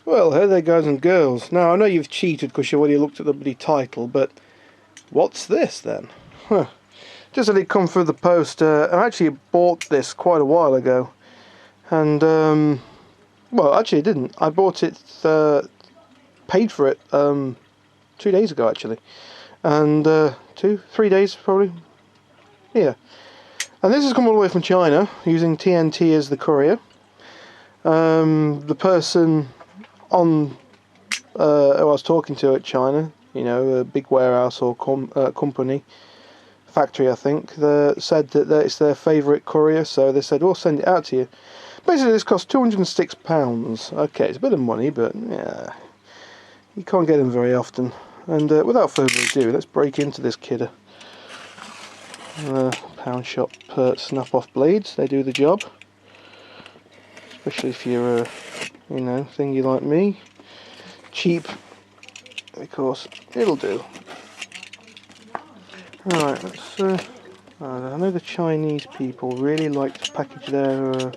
Well, hey there guys and girls. Now I know you've cheated because you already looked at the bloody title, but what's this then? Huh. Just had it come through the post. I actually bought this quite a while ago. And, well actually I didn't. I bought it, paid for it 2 days ago actually. And 3 days probably. Yeah. And this has come all the way from China, using TNT as the courier. The person who I was talking to at China, you know, a big warehouse or company, factory I think, said that it's their favourite courier, so they said, we'll send it out to you. Basically this cost £206. Okay, it's a bit of money, but yeah, you can't get them very often. And without further ado, let's break into this kidder. Pound shop snap-off blades, they do the job. Especially if you're you know, thingy like me. Cheap, because it'll do. Right, let's. I know the Chinese people really like to package their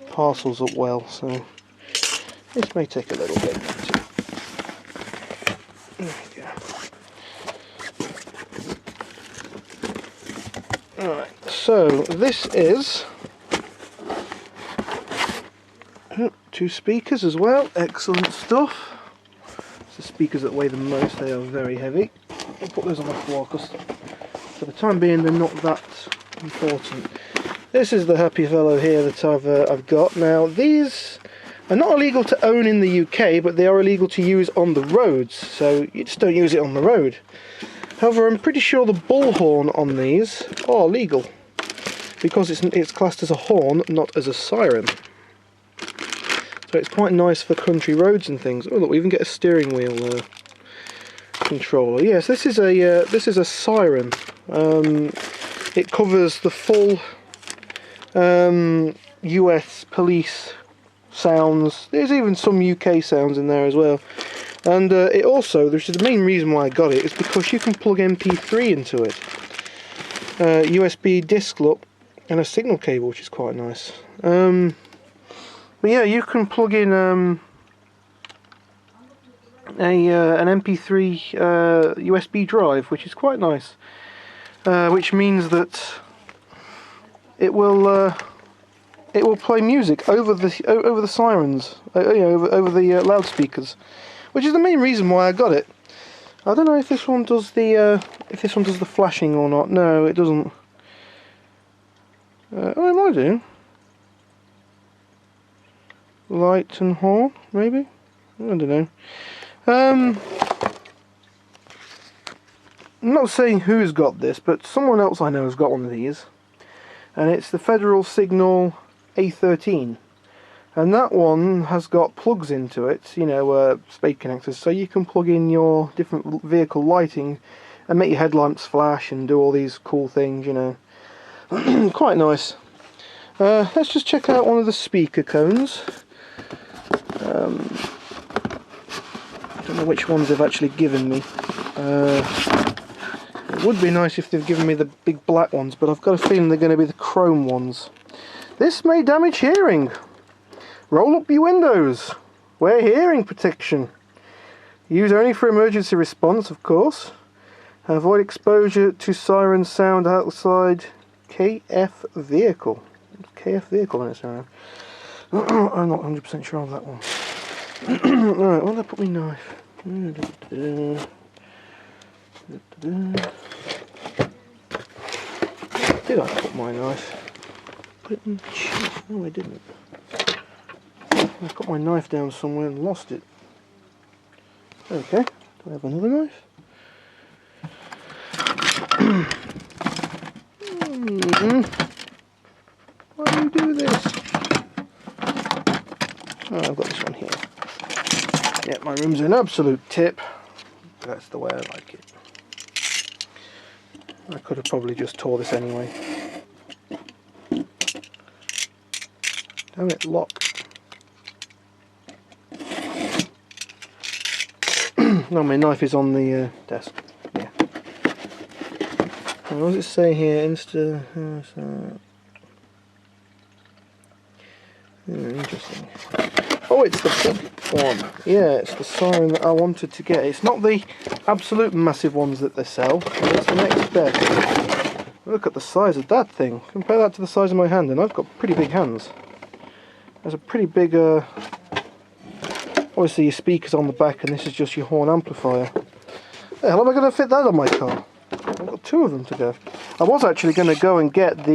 parcels up well, so this may take a little bit. There we go. Alright, so this is 2 speakers as well, excellent stuff. It's the speakers that weigh the most, they are very heavy. I'll put those on the floor because for the time being they're not that important. This is the happy fellow here that I've got. Now these are not illegal to own in the UK, but they are illegal to use on the roads, so you just don't use it on the road. However, I'm pretty sure the bullhorn on these are legal, because it's classed as a horn, not as a siren. So it's quite nice for country roads and things. Oh look, we even get a steering wheel controller. Yes, this is a siren. It covers the full US police sounds. There's even some UK sounds in there as well. And it also, which is the main reason why I got it, is because you can plug MP3 into it. USB disc look, and a signal cable, which is quite nice. But yeah, you can plug in an MP3 USB drive, which is quite nice. Which means that it will play music over the sirens, you know, over the loudspeakers, which is the main reason why I got it. I don't know if this one does the flashing or not. No, it doesn't. Oh, it might do. Light and horn, maybe? I don't know. I'm not saying who's got this, but someone else I know has got one of these. And it's the Federal Signal A13. And that one has got plugs into it, you know, spade connectors, so you can plug in your different vehicle lighting and make your headlamps flash and do all these cool things, you know. Quite nice. Let's just check out one of the speaker cones. I don't know which ones they've actually given me. It would be nice if they've given me the big black ones, but I've got a feeling they're going to be the chrome ones. This may damage hearing. Roll up your windows. Wear hearing protection. Use only for emergency response, of course. Avoid exposure to siren sound outside KF vehicle. KF vehicle in its own. I'm not 100% sure of that one. Alright, where did I put my knife? Did I put my knife? Put it in the chest. No, I didn't. I got my knife down somewhere and lost it. Okay, do I have another knife? Why do you do this? Oh, I've got this one here. Yeah, my room's an absolute tip. That's the way I like it. I could have probably just tore this anyway. Damn it, lock. No, my knife is on the desk. Yeah. And what does it say here? Interesting. Oh, it's the big one. Yeah, it's the Siren that I wanted to get. It's not the absolute massive ones that they sell, but it's the next best. Look at the size of that thing. Compare that to the size of my hand, and I've got pretty big hands. There's a pretty big, obviously your speaker's on the back, and this is just your horn amplifier. The hell am I going to fit that on my car? I've got two of them to go. I was actually going to go and get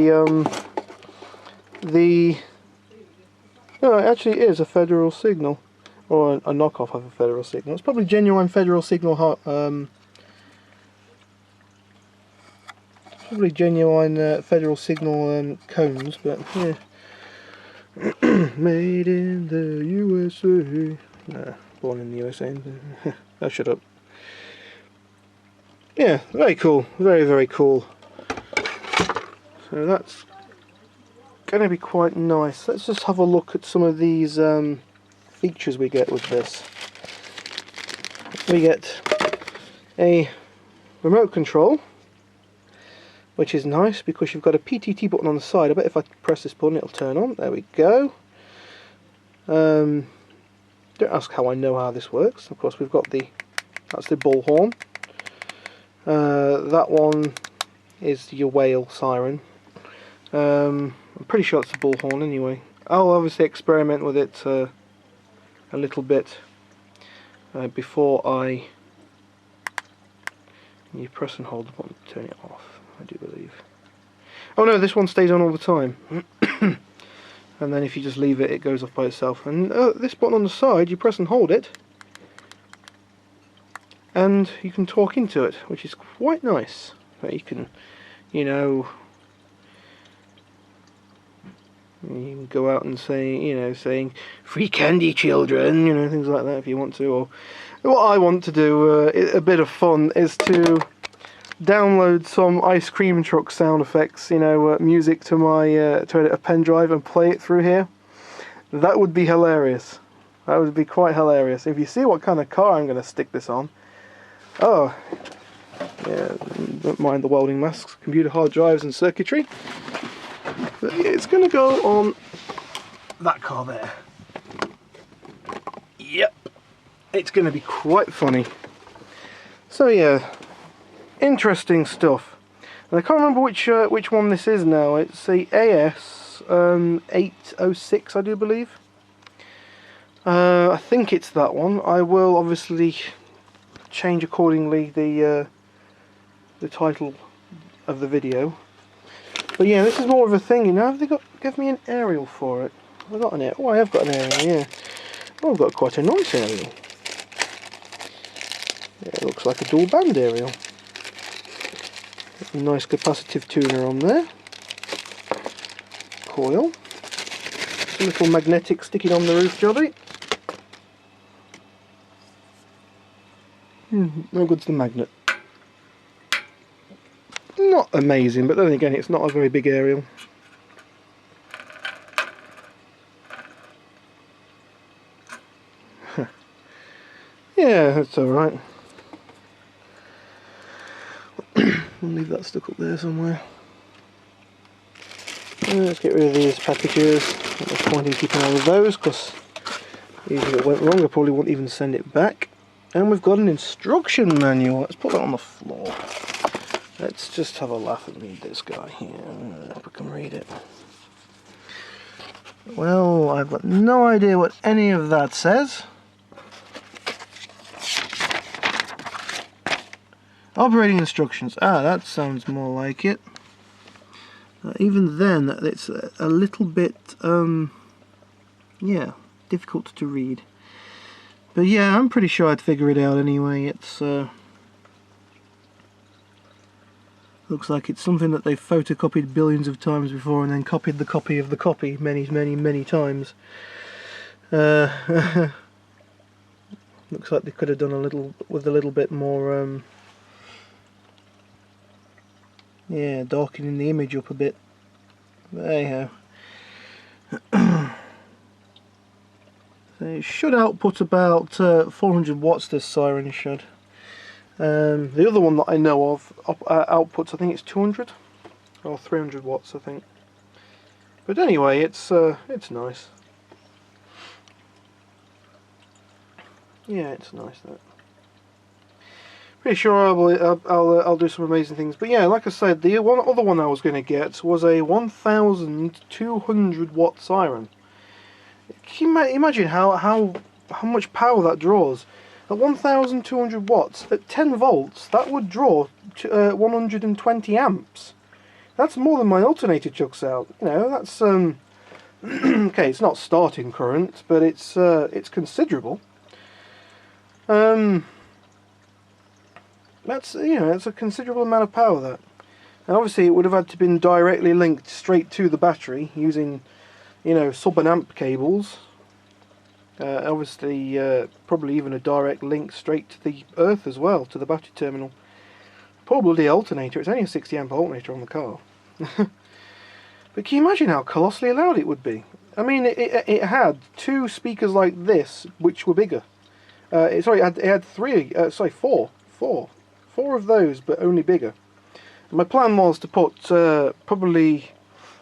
no, it actually is a Federal Signal, or a knockoff of a Federal Signal. It's probably genuine Federal Signal, probably genuine Federal Signal cones, but yeah. Made in the USA. Nah, born in the USA. Oh, shut up. Yeah, very cool. Very, very cool. So that's going to be quite nice. Let's just have a look at some of these features we get with this. We get a remote control, which is nice because you've got a PTT button on the side. I bet if I press this button it'll turn on. There we go. Don't ask how I know how this works. Of course we've got that's the bullhorn. That one is your whale siren. I'm pretty sure it's the bullhorn anyway. I'll obviously experiment with it a little bit before you press and hold the button to turn it off, I do believe. Oh no, this one stays on all the time. And then if you just leave it, it goes off by itself. And this button on the side, you press and hold it, and you can talk into it, which is quite nice. You can, you can go out and say, saying "free candy, children," things like that if you want to. Or what I want to do, a bit of fun, is to download some ice cream truck sound effects, music to my to a pen drive and play it through here. That would be hilarious. That would be quite hilarious. If you see what kind of car I'm going to stick this on. Oh, yeah, don't mind the welding masks, computer hard drives and circuitry. But yeah, it's going to go on that car there. Yep, it's going to be quite funny. So yeah, interesting stuff. And I can't remember which one this is now. It's the AS 806, I do believe. I think it's that one. I will obviously change accordingly the title of the video. But yeah, this is more of a thing, Have they give me an aerial for it? Have I got an aerial? Oh, I have got an aerial, yeah. Oh, I've got quite a nice aerial. Yeah, it looks like a dual band aerial. A nice capacitive tuner on there. Coil. Some little magnetic sticking on the roof jobby. No good's the magnet. Not amazing, but then again, it's not a very big aerial. Yeah, that's alright. We'll leave that stuck up there somewhere. Let's get rid of these packages. Not much point in keeping all of those, because even if it went wrong, I probably won't even send it back. And we've got an instruction manual. Let's put that on the floor. Let's just have a laugh and read this guy here. If we can read it. Well, I've got no idea what any of that says. Operating instructions. Ah, that sounds more like it. Even then, it's a little bit, yeah, difficult to read. But yeah, I'm pretty sure I'd figure it out anyway. It's looks like it's something that they've photocopied billions of times before and then copied the copy of the copy many, many, many times. Looks like they could have done a little bit more, yeah, darkening the image up a bit. But anyhow. So it should output about 400 watts, this Siren should. The other one that I know of outputs, I think it's 200 or 300 watts, I think. But anyway, it's nice. Yeah, it's nice that. Pretty sure I'll do some amazing things. But yeah, like I said, the other one I was going to get was a 1,200 watt siren. Can you imagine how much power that draws? At 1,200 watts, at 10 volts, that would draw 120 amps. That's more than my alternator chucks out. You know, that's okay. It's not starting current, but it's considerable. That's, you know, it's a considerable amount of power, that. And obviously it would have had to been directly linked straight to the battery using, you know, sub-and-amp cables. Obviously probably even a direct link straight to the earth as well, to the battery terminal. Poor bloody alternator, it's only a 60 amp alternator on the car. But can you imagine how colossally loud it would be? I mean, it had two speakers like this, which were bigger. Sorry, it had four of those, but only bigger. My plan was to put probably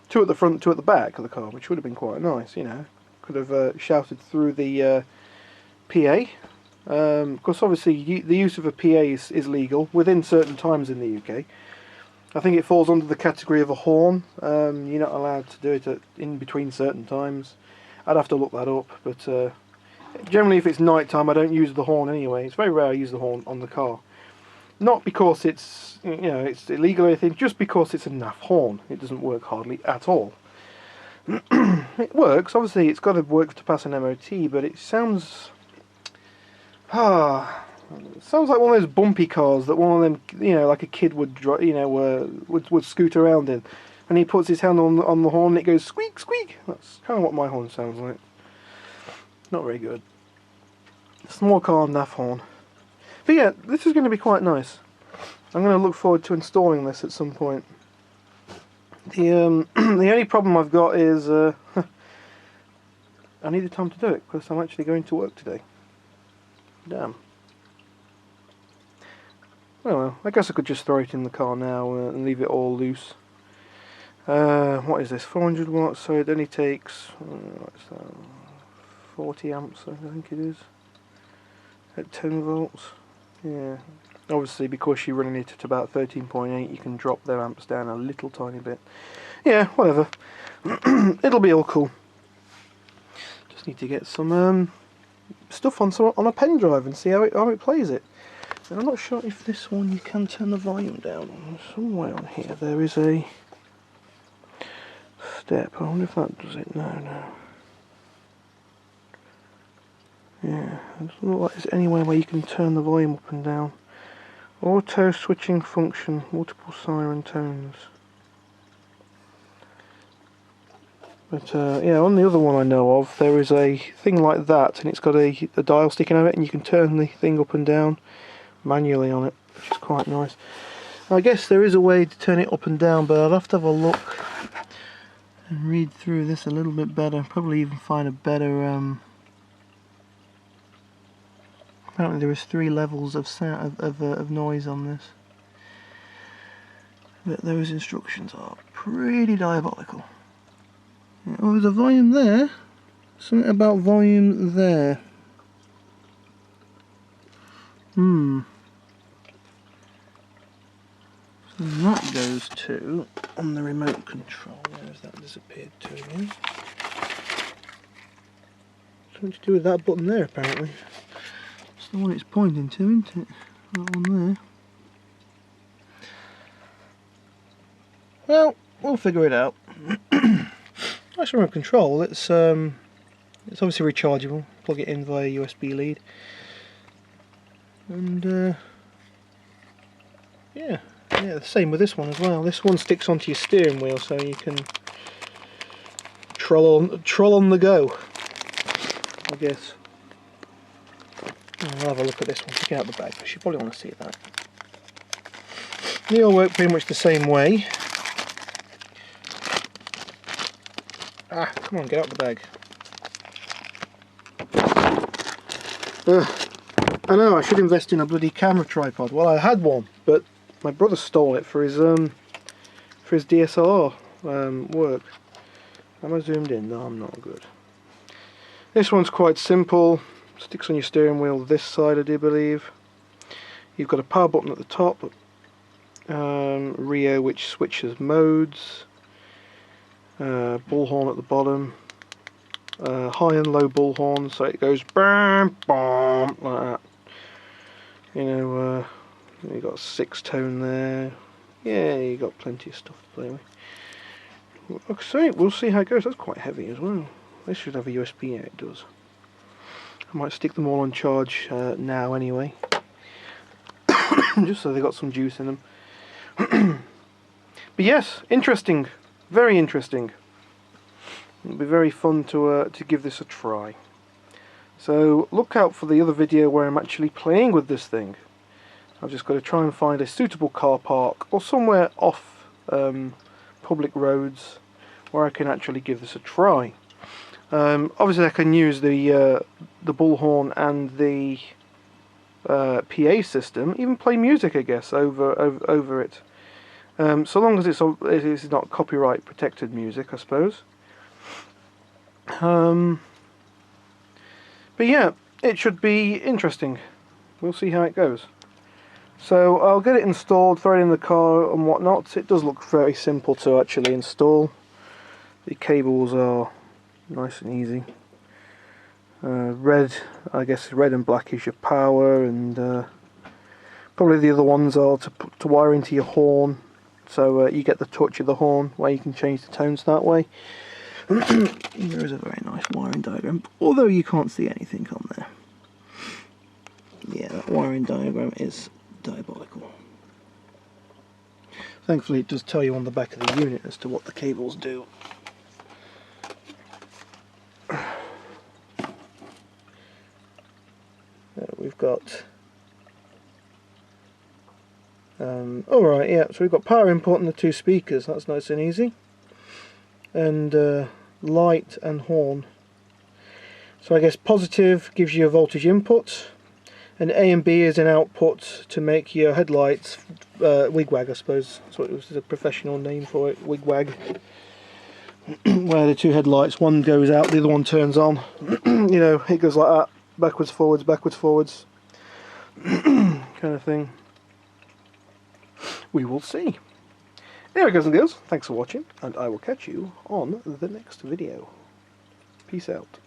two at the front, two at the back of the car, which would have been quite nice, you know. Could have shouted through the PA. Because obviously the use of a PA is legal within certain times in the UK. I think it falls under the category of a horn. You're not allowed to do it in between certain times. I'd have to look that up, but generally if it's night time I don't use the horn anyway. It's very rare I use the horn on the car. Not because it's, you know, it's illegal or anything, just because it's a naff horn. It doesn't work hardly at all. It works, obviously it's got to work to pass an MOT, but it sounds... it sounds like one of those bumpy cars that one of them, you know, like a kid would, you know, would scoot around in. And he puts his hand on the horn and it goes squeak, squeak. That's kind of what my horn sounds like. Not very good. Small car naff horn. But yeah, this is going to be quite nice. I'm going to look forward to installing this at some point. The only problem I've got is I need the time to do it because I'm actually going to work today. Damn. Well, I guess I could just throw it in the car now and leave it all loose. What is this? 400 watts, so it only takes what's that? 40 amps, I think it is. At 10 volts. Yeah. Obviously, because you're running it at about 13.8, you can drop their amps down a little tiny bit. Yeah, whatever. It'll be all cool. Just need to get some stuff on a pen drive and see how it plays it. And I'm not sure if this one you can turn the volume down on. Somewhere on here there is a step. I wonder if that does it. No. Yeah, it doesn't look like there's anywhere where you can turn the volume up and down. Auto switching function, multiple siren tones. But yeah, on the other one I know of, there is a thing like that, and it's got a dial sticking out of it, and you can turn the thing up and down manually on it, which is quite nice. I guess there is a way to turn it up and down, but I'll have to have a look and read through this a little bit better. Probably even find a better. Apparently there is 3 levels of sound of noise on this. But those instructions are pretty diabolical. Oh, there's a volume there. Something about volume there. So that goes to on the remote control. Where has that disappeared to again? Something to do with that button there, apparently. It's the one it's pointing to, isn't it? That one there. Well, we'll figure it out. Nice remote control. It's obviously rechargeable. Plug it in via USB lead. And yeah, the same with this one as well. This one sticks onto your steering wheel, so you can troll on the go, I guess. I'll have a look at this one. Take it out the bag because you probably want to see that. They all work pretty much the same way. Ah, come on, get out the bag. I know, I should invest in a bloody camera tripod. Well, I had one, but my brother stole it for his DSLR work. Am I zoomed in? No, I'm not good. This one's quite simple. Sticks on your steering wheel this side, I do believe. You've got a power button at the top, Rio which switches modes, bullhorn at the bottom, high and low bullhorn, so it goes bam, bam, like that. You know, you got a 6-tone there. Yeah, you got plenty of stuff to play with. Okay, we'll see how it goes. That's quite heavy as well. This should have a USB. Yeah, it does. I might stick them all on charge now anyway, just so they got some juice in them. But yes, interesting, very interesting. It'll be very fun to give this a try. So look out for the other video where I'm actually playing with this thing. I've just got to try and find a suitable car park or somewhere off public roads where I can actually give this a try. Obviously I can use the bullhorn and the PA system, even play music I guess over it. So long as it's not copyright protected music, I suppose. But yeah, it should be interesting. We'll see how it goes. So I'll get it installed, throw it in the car and whatnot. It does look very simple to actually install. The cables are nice and easy. Red, I guess red and black is your power, and probably the other ones are to wire into your horn, so you get the touch of the horn where you can change the tones that way. There is a very nice wiring diagram, although you can't see anything on there. Yeah, that wiring diagram is diabolical. Thankfully it does tell you on the back of the unit as to what the cables do. We've got alright, yeah, so we've got power input and the 2 speakers, that's nice and easy, and light and horn. So I guess positive gives you a voltage input, and A and B is an output to make your headlights wigwag, I suppose that's what it was, a professional name for it, wigwag. Where the 2 headlights, one goes out, the other one turns on. You know, it goes like that, backwards, forwards, kind of thing. We will see. Anyway, guys and girls, thanks for watching, and I will catch you on the next video. Peace out.